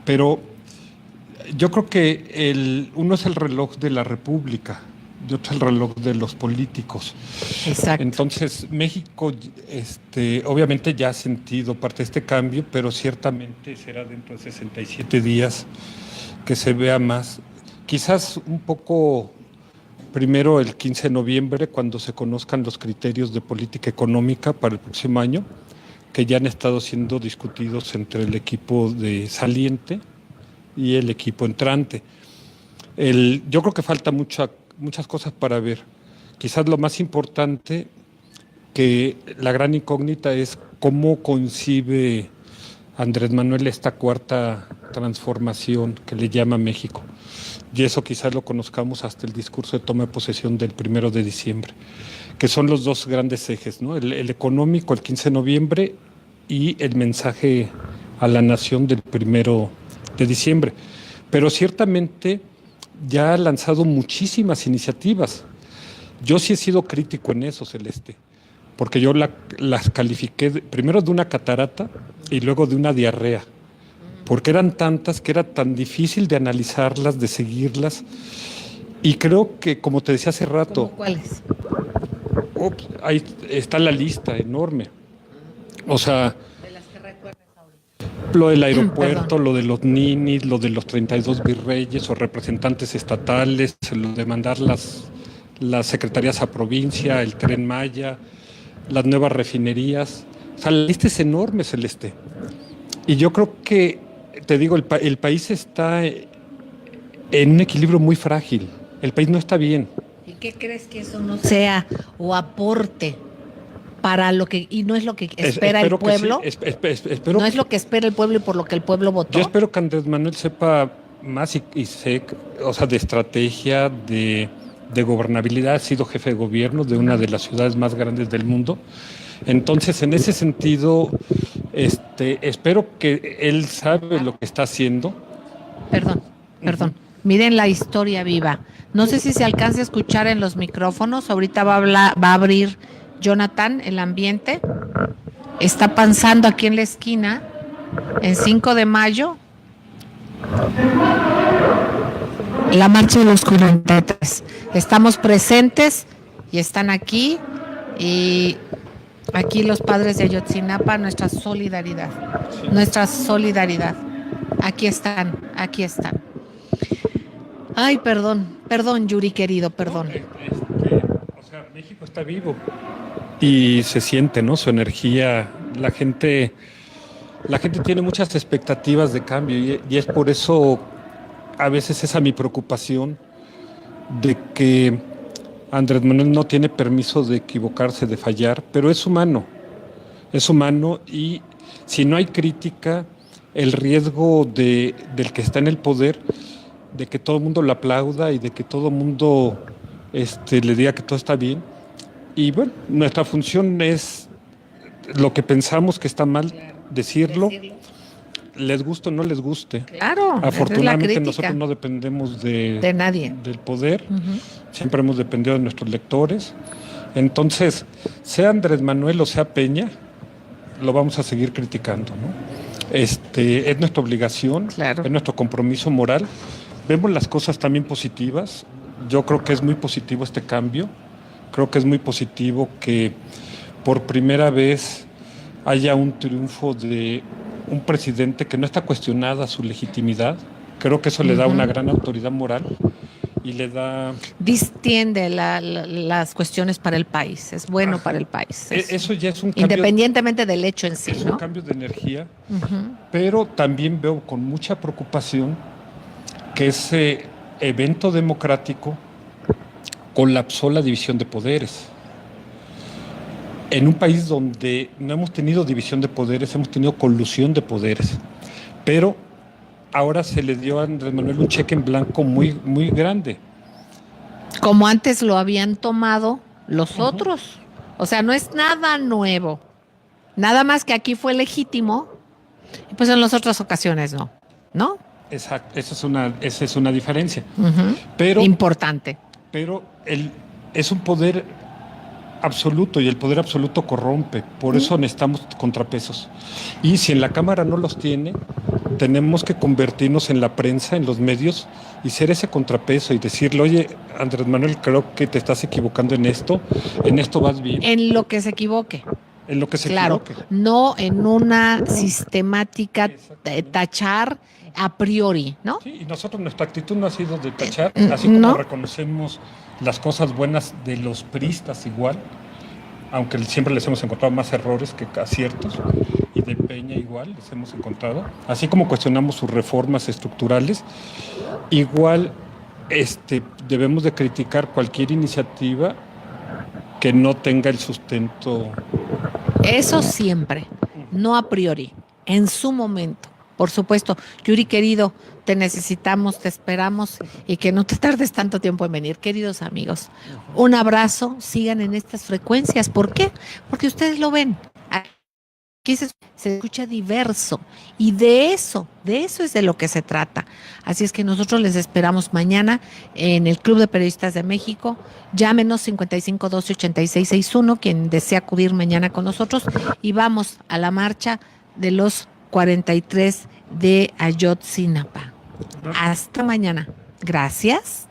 Pero yo creo que uno es el reloj de la República y otro el reloj de los políticos. Exacto. Entonces, México obviamente ya ha sentido parte de este cambio, pero ciertamente será dentro de 67 días que se vea más. Quizás un poco primero el 15 de noviembre, cuando se conozcan los criterios de política económica para el próximo año, que ya han estado siendo discutidos entre el equipo de saliente y el equipo entrante. Yo creo que falta muchas cosas para ver. Quizás lo más importante, que la gran incógnita, es cómo concibe Andrés Manuel esta cuarta transformación que le llama México. Y eso quizás lo conozcamos hasta el discurso de toma de posesión del 1 de diciembre, que son los dos grandes ejes, ¿no? El económico, el 15 de noviembre, y el mensaje a la nación del 1 de diciembre. Pero ciertamente ya ha lanzado muchísimas iniciativas. Yo sí he sido crítico en eso, Celeste, porque yo las califiqué primero de una catarata y luego de una diarrea, porque eran tantas que era tan difícil de analizarlas, de seguirlas. Y creo que, como te decía hace rato... ¿Cómo cuáles? Ahí está la lista enorme. O sea, De las que recuerdas ahorita. lo del aeropuerto, Perdón. lo de los ninis, lo de los 32 virreyes o representantes estatales, lo de mandar las secretarías a provincia, el Tren Maya, las nuevas refinerías. O sea, la lista es enorme, Celeste. Y yo creo que, te digo, el país está en un equilibrio muy frágil. El país no está bien. ¿Y qué crees que eso no sea o aporte para lo que, y no es lo que espera el pueblo? Sí, espero No es lo que espera el pueblo y por lo que el pueblo votó. Yo espero que Andrés Manuel sepa más o sea, de estrategia, de gobernabilidad. Ha sido jefe de gobierno de una de las ciudades más grandes del mundo. Entonces, en ese sentido, espero que él sabe lo que está haciendo. Perdón. Miren la historia viva. No sé si se alcanza a escuchar en los micrófonos. Ahorita va a abrir Jonathan el ambiente. Está pasando aquí en la esquina, en 5 de mayo, la marcha de los 43. Estamos presentes y están aquí. Y aquí los padres de Ayotzinapa, nuestra solidaridad. Nuestra solidaridad. Aquí están. Ay, perdón, Yuri querido, perdón. O sea, México está vivo y se siente, ¿no? Su energía. La gente tiene muchas expectativas de cambio y es por eso a veces esa mi preocupación de que Andrés Manuel no tiene permiso de equivocarse, de fallar, pero es humano y si no hay crítica, el riesgo del que está en el poder, de que todo el mundo lo aplauda y de que todo el mundo le diga que todo está bien. Y bueno, nuestra función es lo que pensamos que está mal, decirlo. Les guste o no les guste. Claro, afortunadamente nosotros no dependemos de nadie, del poder. Siempre hemos dependido de nuestros lectores. Entonces, sea Andrés Manuel o sea Peña, lo vamos a seguir criticando, ¿no? Es nuestra obligación, claro. Es nuestro compromiso moral. Vemos las cosas también positivas. Yo creo que es muy positivo este cambio. Creo que es muy positivo que por primera vez haya un triunfo de un presidente que no está cuestionada su legitimidad. Creo que eso le da una gran autoridad moral y le da... Distiende las cuestiones para el país, es bueno para el país. Eso ya es un cambio... Independientemente del hecho en sí, es ¿no? un cambio de energía, pero también veo con mucha preocupación que ese evento democrático colapsó la división de poderes. En un país donde no hemos tenido división de poderes, hemos tenido colusión de poderes. Pero ahora se le dio a Andrés Manuel un cheque en blanco muy, muy grande. Como antes lo habían tomado los otros. O sea, no es nada nuevo. Nada más que aquí fue legítimo, y pues en las otras ocasiones no. ¿No? Exacto, esa es una diferencia. Pero importante. pero es un poder absoluto y el poder absoluto corrompe, por eso necesitamos contrapesos. Y si en la Cámara no los tiene, tenemos que convertirnos en la prensa, en los medios, y ser ese contrapeso y decirle, oye, Andrés Manuel, creo que te estás equivocando en esto vas bien. En lo que se equivoque. En lo que se Claro, equivoque. no en una sistemática tachar a priori, ¿no? Sí, y nosotros, nuestra actitud no ha sido de tachar, así como reconocemos las cosas buenas de los priistas igual, aunque siempre les hemos encontrado más errores que aciertos, y de Peña igual les hemos encontrado, así como cuestionamos sus reformas estructurales, igual debemos de criticar cualquier iniciativa que no tenga el sustento. Eso siempre, no a priori, en su momento. Por supuesto, Yuri querido, te necesitamos, te esperamos y que no te tardes tanto tiempo en venir. Queridos amigos, un abrazo, sigan en estas frecuencias. ¿Por qué? Porque ustedes lo ven. Aquí se escucha diverso y de eso es de lo que se trata. Así es que nosotros les esperamos mañana en el Club de Periodistas de México. Llámenos 55 12 86 61, quien desea acudir mañana con nosotros, y vamos a la marcha de los 43 de Ayotzinapa. Hasta mañana. Gracias.